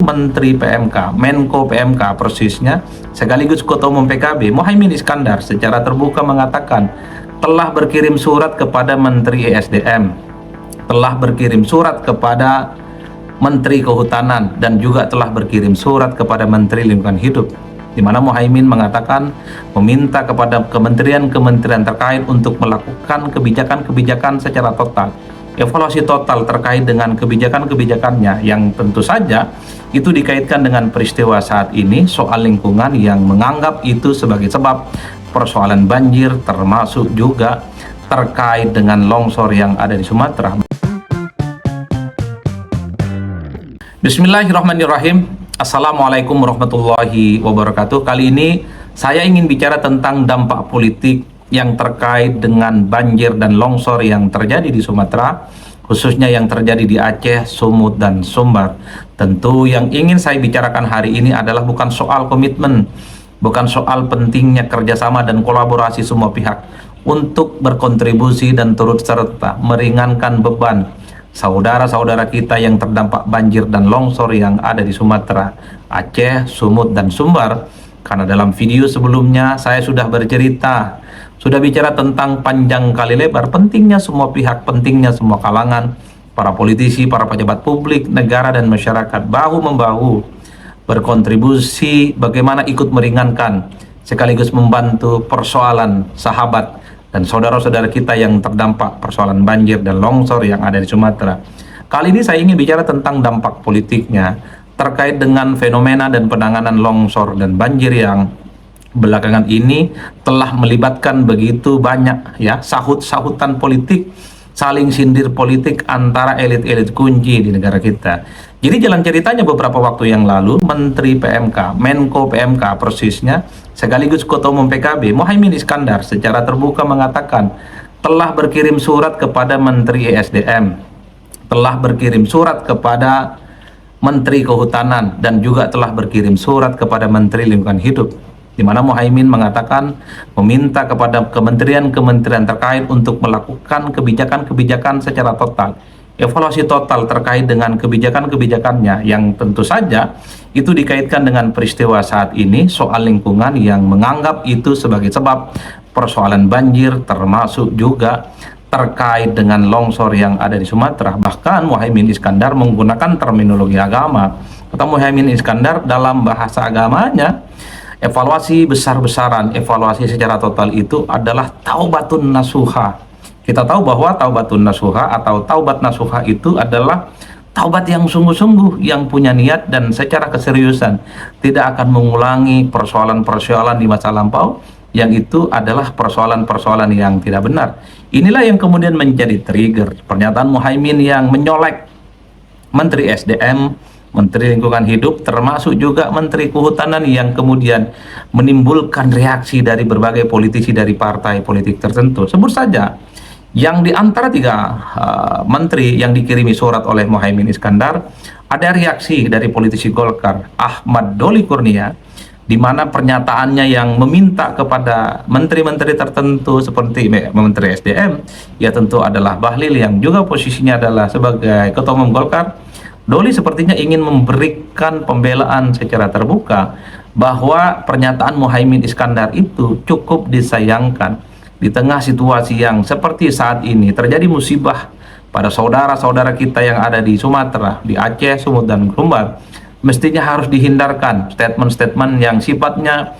Menteri PMK, Menko PMK persisnya, sekaligus Ketua Umum PKB, Muhaimin Iskandar secara terbuka mengatakan telah berkirim surat kepada Menteri ESDM, telah berkirim surat kepada Menteri Kehutanan, dan juga telah berkirim surat kepada Menteri Lingkungan Hidup, di mana Muhaimin mengatakan meminta kepada kementerian-kementerian terkait untuk melakukan kebijakan-kebijakan secara total, evaluasi total terkait dengan kebijakan-kebijakannya, yang tentu saja itu dikaitkan dengan peristiwa saat ini soal lingkungan, yang menganggap itu sebagai sebab persoalan banjir, termasuk juga terkait dengan longsor yang ada di Sumatera. Bismillahirrahmanirrahim. Assalamualaikum warahmatullahi wabarakatuh. Kali ini saya ingin bicara tentang dampak politik yang terkait dengan banjir dan longsor yang terjadi di Sumatera, khususnya yang terjadi di Aceh, Sumut, dan Sumbar. Tentu yang ingin saya bicarakan hari ini adalah bukan soal komitmen, bukan soal pentingnya kerjasama dan kolaborasi semua pihak untuk berkontribusi dan turut serta meringankan beban saudara-saudara kita yang terdampak banjir dan longsor yang ada di Sumatera, Aceh, Sumut, dan Sumbar. Karena dalam video sebelumnya saya sudah bercerita, sudah bicara tentang panjang kali lebar pentingnya semua pihak, pentingnya semua kalangan, para politisi, para pejabat publik, negara, dan masyarakat bahu-membahu berkontribusi bagaimana ikut meringankan sekaligus membantu persoalan sahabat dan saudara-saudara kita yang terdampak persoalan banjir dan longsor yang ada di Sumatera. Kali ini saya ingin bicara tentang dampak politiknya terkait dengan fenomena dan penanganan longsor dan banjir yang belakangan ini telah melibatkan begitu banyak sahut-sahutan politik, saling sindir politik antara elit-elit kunci di negara kita. Jadi jalan ceritanya beberapa waktu yang lalu, Menteri PMK, Menko PMK persisnya, sekaligus Ketua Umum PKB, Muhaimin Iskandar secara terbuka mengatakan telah berkirim surat kepada Menteri ESDM, telah berkirim surat kepada Menteri Kehutanan, dan juga telah berkirim surat kepada Menteri Lingkungan Hidup, di mana Muhaimin mengatakan meminta kepada kementerian-kementerian terkait untuk melakukan kebijakan-kebijakan secara total, evaluasi total terkait dengan kebijakan-kebijakannya, yang tentu saja itu dikaitkan dengan peristiwa saat ini soal lingkungan, yang menganggap itu sebagai sebab persoalan banjir, termasuk juga terkait dengan longsor yang ada di Sumatera. Bahkan Muhaimin Iskandar menggunakan terminologi agama. Kata Muhaimin Iskandar dalam bahasa agamanya, evaluasi besar-besaran, evaluasi secara total itu adalah taubatun nasuha. Kita tahu bahwa taubatun nasuha atau taubat nasuha itu adalah taubat yang sungguh-sungguh, yang punya niat dan secara keseriusan tidak akan mengulangi persoalan-persoalan di masa lampau, yang itu adalah persoalan-persoalan yang tidak benar. Inilah yang kemudian menjadi trigger pernyataan Muhaimin yang menyolek Menteri SDM, Menteri Lingkungan Hidup, termasuk juga Menteri Kehutanan, yang kemudian menimbulkan reaksi dari berbagai politisi dari partai politik tertentu. Sebut saja yang di antara tiga menteri yang dikirimi surat oleh Muhaimin Iskandar, ada reaksi dari politisi Golkar Ahmad Doli Kurnia, di mana pernyataannya yang meminta kepada menteri-menteri tertentu seperti Menteri SDM, ya tentu adalah Bahlil yang juga posisinya adalah sebagai Ketua Umum Golkar. Doli sepertinya ingin memberikan pembelaan secara terbuka bahwa pernyataan Muhaimin Iskandar itu cukup disayangkan di tengah situasi yang seperti saat ini terjadi musibah pada saudara-saudara kita yang ada di Sumatera, di Aceh, Sumut, dan Sumbar. Mestinya harus dihindarkan statement-statement yang sifatnya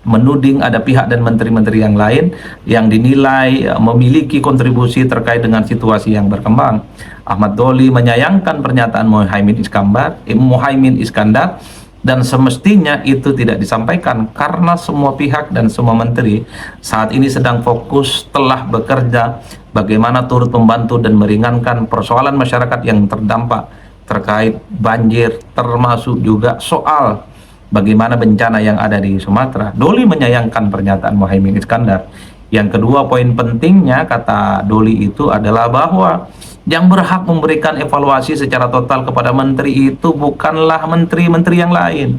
menuding ada pihak dan menteri-menteri yang lain yang dinilai memiliki kontribusi terkait dengan situasi yang berkembang. Ahmad Doli menyayangkan pernyataan Muhaimin Iskandar, dan semestinya itu tidak disampaikan karena semua pihak dan semua menteri saat ini sedang fokus telah bekerja bagaimana turut membantu dan meringankan persoalan masyarakat yang terdampak terkait banjir, termasuk juga soal bagaimana bencana yang ada di Sumatera. Doli menyayangkan pernyataan Muhaimin Iskandar. Yang kedua, poin pentingnya kata Doli itu adalah bahwa yang berhak memberikan evaluasi secara total kepada menteri itu bukanlah menteri-menteri yang lain.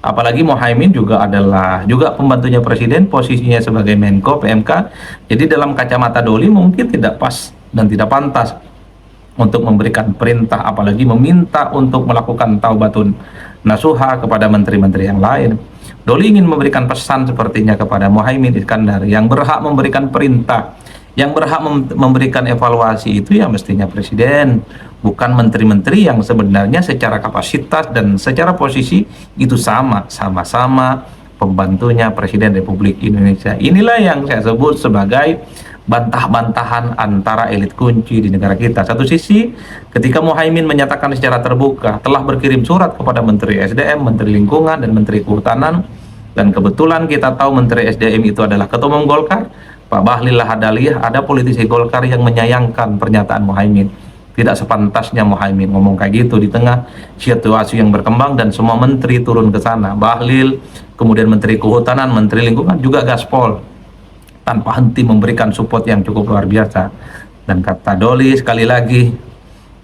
Apalagi Muhaimin juga adalah pembantunya presiden, posisinya sebagai Menko PMK. Jadi dalam kacamata Doli mungkin tidak pas dan tidak pantas untuk memberikan perintah, apalagi meminta untuk melakukan taubatun nasuha kepada menteri-menteri yang lain. Doli ingin memberikan pesan sepertinya kepada Muhaimin Iskandar, yang berhak memberikan perintah, yang berhak memberikan evaluasi itu ya mestinya presiden, bukan menteri-menteri yang sebenarnya secara kapasitas dan secara posisi itu sama-sama pembantunya Presiden Republik Indonesia. Inilah yang saya sebut sebagai bantah-bantahan antara elit kunci di negara kita. Satu sisi, ketika Muhaimin menyatakan secara terbuka telah berkirim surat kepada Menteri SDM, Menteri Lingkungan, dan Menteri Kehutanan, dan kebetulan kita tahu Menteri SDM itu adalah Ketua Umum Golkar, Pak Bahlil Lahadalia, ada politisi Golkar yang menyayangkan pernyataan Muhaimin. Tidak sepantasnya Muhaimin ngomong kayak gitu di tengah situasi yang berkembang dan semua menteri turun ke sana. Bahlil, kemudian Menteri Kehutanan, Menteri Lingkungan juga gaspol tanpa henti memberikan support yang cukup luar biasa. Dan kata Doli sekali lagi,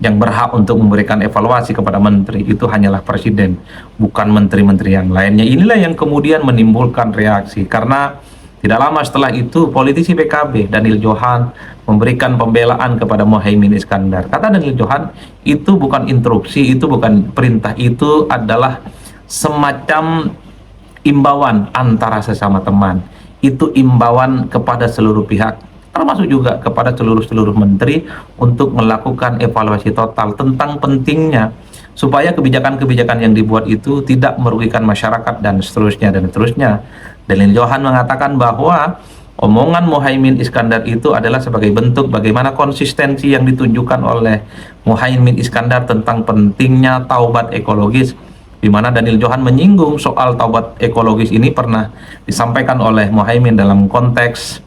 yang berhak untuk memberikan evaluasi kepada menteri itu hanyalah presiden, bukan menteri-menteri yang lainnya. Inilah yang kemudian menimbulkan reaksi, karena tidak lama setelah itu politisi PKB Daniel Johan memberikan pembelaan kepada Muhaimin Iskandar. Kata Daniel Johan, itu bukan instruksi, itu bukan perintah, itu adalah semacam imbauan antara sesama teman. Itu imbauan kepada seluruh pihak, termasuk juga kepada seluruh menteri untuk melakukan evaluasi total tentang pentingnya supaya kebijakan-kebijakan yang dibuat itu tidak merugikan masyarakat dan seterusnya dan seterusnya. Daniel Johan mengatakan bahwa omongan Muhaimin Iskandar itu adalah sebagai bentuk bagaimana konsistensi yang ditunjukkan oleh Muhaimin Iskandar tentang pentingnya taubat ekologis, di mana Daniel Johan menyinggung soal taubat ekologis ini pernah disampaikan oleh Muhaimin dalam konteks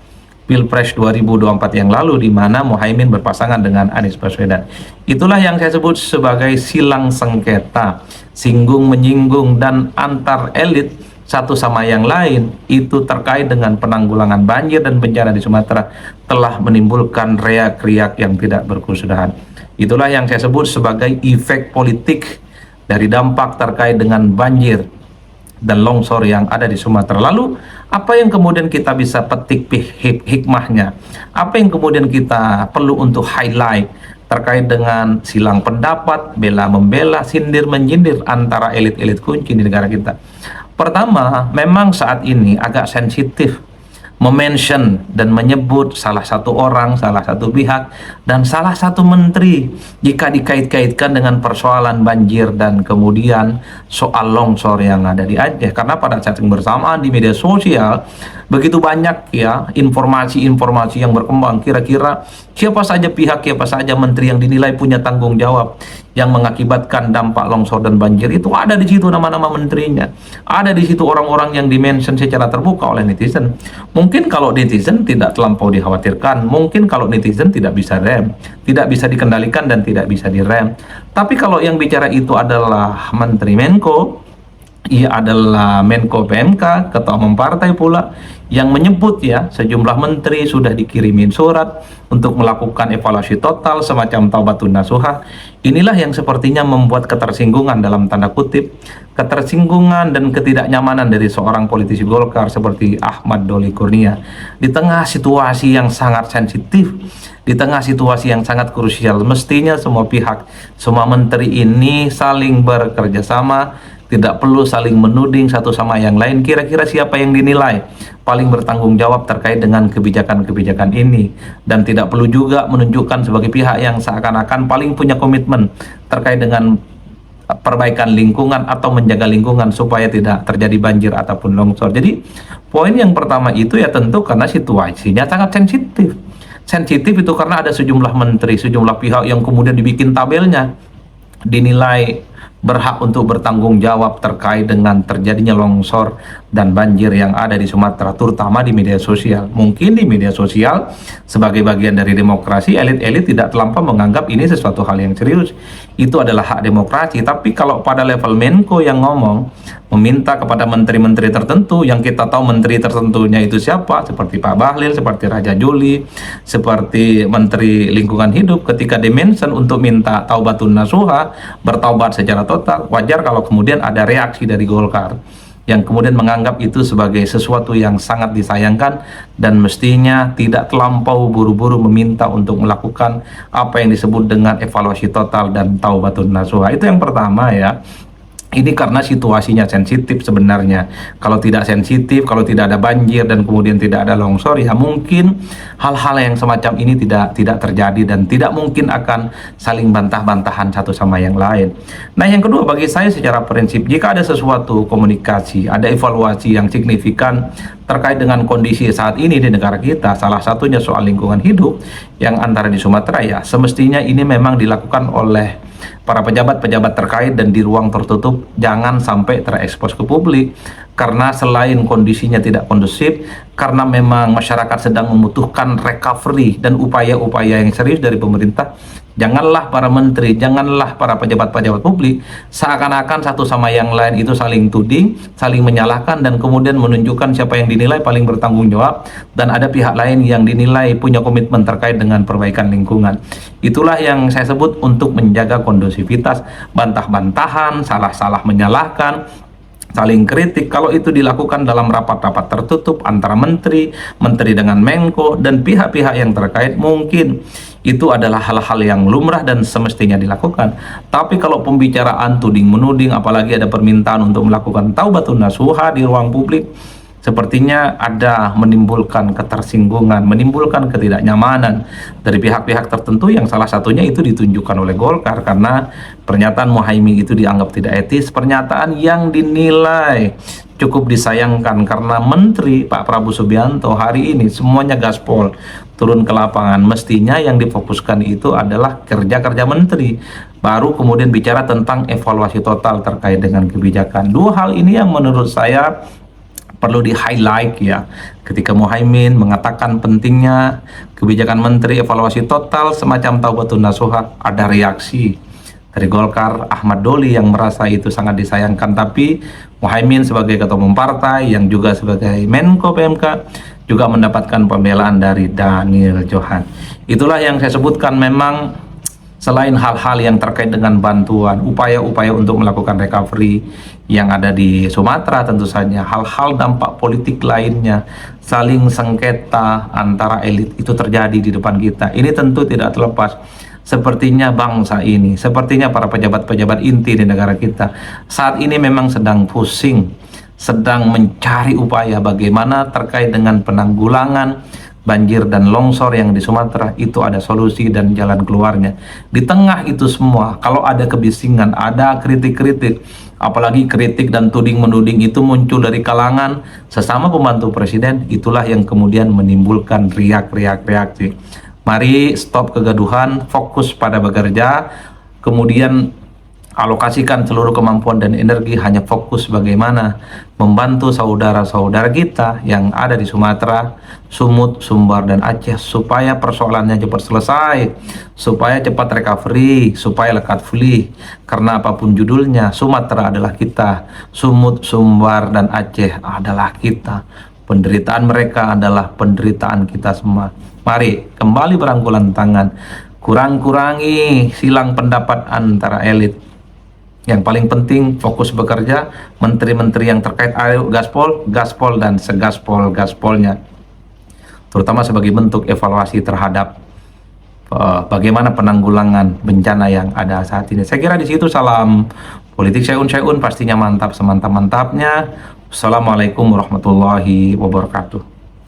Pilpres 2024 yang lalu, di mana Muhaimin berpasangan dengan Anies Baswedan. Itulah yang saya sebut sebagai silang sengketa, singgung menyinggung, dan antar elit satu sama yang lain itu terkait dengan penanggulangan banjir dan bencana di Sumatera telah menimbulkan riak-riak yang tidak berkesudahan. Itulah yang saya sebut sebagai efek politik dari dampak terkait dengan banjir dan longsor yang ada di Sumatera. Lalu apa yang kemudian kita bisa petik hikmahnya? Apa yang kemudian kita perlu untuk highlight terkait dengan silang pendapat, bela membela, sindir menyindir antara elit-elit kunci di negara kita? Pertama, memang saat ini agak sensitif memention dan menyebut salah satu orang, salah satu pihak, dan salah satu menteri jika dikait-kaitkan dengan persoalan banjir dan kemudian soal longsor yang ada di Aceh. Karena pada saat yang bersamaan di media sosial begitu banyak ya informasi-informasi yang berkembang, kira-kira siapa saja pihak, siapa saja menteri yang dinilai punya tanggung jawab yang mengakibatkan dampak longsor dan banjir, itu ada di situ nama-nama menterinya, ada di situ orang-orang yang dimention secara terbuka oleh netizen. Mungkin kalau netizen tidak terlampau dikhawatirkan, mungkin kalau netizen tidak bisa rem, tidak bisa dikendalikan dan tidak bisa direm. Tapi kalau yang bicara itu adalah Menteri Menko, ia adalah Menko PMK, ketua umum partai pula, yang menyebut ya sejumlah menteri sudah dikirimin surat untuk melakukan evaluasi total semacam taubatun nasuha. Inilah yang sepertinya membuat ketersinggungan dalam tanda kutip, ketersinggungan dan ketidaknyamanan dari seorang politisi Golkar seperti Ahmad Doli Kurnia di tengah situasi yang sangat sensitif, di tengah situasi yang sangat krusial. Mestinya semua pihak, semua menteri ini saling bekerja sama, tidak perlu saling menuding satu sama yang lain. Kira-kira siapa yang dinilai paling bertanggung jawab terkait dengan kebijakan-kebijakan ini, dan tidak perlu juga menunjukkan sebagai pihak yang seakan-akan paling punya komitmen terkait dengan perbaikan lingkungan atau menjaga lingkungan supaya tidak terjadi banjir ataupun longsor. Jadi poin yang pertama itu ya tentu karena situasinya sangat sensitif. Sensitif itu karena ada sejumlah menteri, sejumlah pihak yang kemudian dibikin tabelnya, dinilai berhak untuk bertanggung jawab terkait dengan terjadinya longsor dan banjir yang ada di Sumatera, terutama di media sosial. Mungkin di media sosial sebagai bagian dari demokrasi, elit-elit tidak terlampau menganggap ini sesuatu hal yang serius. Itu adalah hak demokrasi. Tapi kalau pada level Menko yang ngomong, meminta kepada menteri-menteri tertentu, yang kita tahu menteri tertentunya itu siapa, seperti Pak Bahlil, seperti Raja Juli, seperti Menteri Lingkungan Hidup, ketika dimention untuk minta taubatun nasuha, bertaubat secara total, wajar kalau kemudian ada reaksi dari Golkar. yang kemudian menganggap itu sebagai sesuatu yang sangat disayangkan dan mestinya tidak terlampau buru-buru meminta untuk melakukan apa yang disebut dengan evaluasi total dan taubatun nasuha. Itu yang pertama ya. Ini karena situasinya sensitif sebenarnya. Kalau tidak sensitif, kalau tidak ada banjir dan kemudian tidak ada longsor, ya mungkin hal-hal yang semacam ini tidak terjadi dan tidak mungkin akan saling bantah-bantahan satu sama yang lain. Nah, yang kedua bagi saya secara prinsip, jika ada sesuatu komunikasi, ada evaluasi yang signifikan terkait dengan kondisi saat ini di negara kita, salah satunya soal lingkungan hidup yang antara di Sumatera, ya semestinya ini memang dilakukan oleh para pejabat-pejabat terkait dan di ruang tertutup, jangan sampai terekspos ke publik, karena selain kondisinya tidak kondusif, karena memang masyarakat sedang membutuhkan recovery dan upaya-upaya yang serius dari pemerintah, janganlah para menteri, janganlah para pejabat-pejabat publik seakan-akan satu sama yang lain itu saling tuding, saling menyalahkan, dan kemudian menunjukkan siapa yang dinilai paling bertanggung jawab dan ada pihak lain yang dinilai punya komitmen terkait dengan perbaikan lingkungan. Itulah yang saya sebut untuk menjaga kondusivitas. Bantah-bantahan, salah-salah menyalahkan, saling kritik, kalau itu dilakukan dalam rapat-rapat tertutup antara menteri dengan Menko dan pihak-pihak yang terkait, mungkin itu adalah hal-hal yang lumrah dan semestinya dilakukan. Tapi kalau pembicaraan tuding menuding, apalagi ada permintaan untuk melakukan taubatun nasuha di ruang publik, sepertinya ada menimbulkan ketersinggungan, menimbulkan ketidaknyamanan dari pihak-pihak tertentu yang salah satunya itu ditunjukkan oleh Golkar, karena pernyataan Muhaimin itu dianggap tidak etis, pernyataan yang dinilai cukup disayangkan karena Menteri Pak Prabowo Subianto hari ini semuanya gaspol turun ke lapangan. Mestinya yang difokuskan itu adalah kerja-kerja menteri, baru kemudian bicara tentang evaluasi total terkait dengan kebijakan. Dua hal ini yang menurut saya perlu di-highlight ya, ketika Muhaimin mengatakan pentingnya kebijakan menteri evaluasi total semacam taubatun nasuha, ada reaksi dari Golkar, Ahmad Doli yang merasa itu sangat disayangkan, tapi Muhaimin sebagai ketua umum partai yang juga sebagai Menko PMK juga mendapatkan pembelaan dari Daniel Johan. Itulah yang saya sebutkan, memang selain hal-hal yang terkait dengan bantuan, upaya-upaya untuk melakukan recovery yang ada di Sumatera, tentu saja hal-hal dampak politik lainnya, saling sengketa antara elit itu terjadi di depan kita. Ini tentu tidak terlepas. Sepertinya bangsa ini, sepertinya para pejabat-pejabat inti di negara kita saat ini memang sedang pusing, sedang mencari upaya bagaimana terkait dengan penanggulangan banjir dan longsor yang di Sumatera itu ada solusi dan jalan keluarnya. Di tengah itu semua, kalau ada kebisingan, ada kritik-kritik, apalagi kritik dan tuding-menuding itu muncul dari kalangan sesama pembantu presiden, itulah yang kemudian menimbulkan riak-riak reaksi. Mari stop kegaduhan, fokus pada bekerja, kemudian alokasikan seluruh kemampuan dan energi hanya fokus bagaimana membantu saudara-saudara kita yang ada di Sumatera, Sumut, Sumbar, dan Aceh supaya persoalannya cepat selesai, supaya cepat recovery, supaya lekat pulih. Karena apapun judulnya, Sumatera adalah kita, Sumut, Sumbar, dan Aceh adalah kita. Penderitaan mereka adalah penderitaan kita semua. Mari kembali berangkulan tangan, kurang-kurangi silang pendapat antara elit. Yang paling penting fokus bekerja, menteri-menteri yang terkait ayo gaspol dan segaspol-gaspolnya, terutama sebagai bentuk evaluasi terhadap bagaimana penanggulangan bencana yang ada saat ini. Saya kira di situ salam politik syai'un pastinya mantap semantap-mantapnya. Assalamualaikum warahmatullahi wabarakatuh.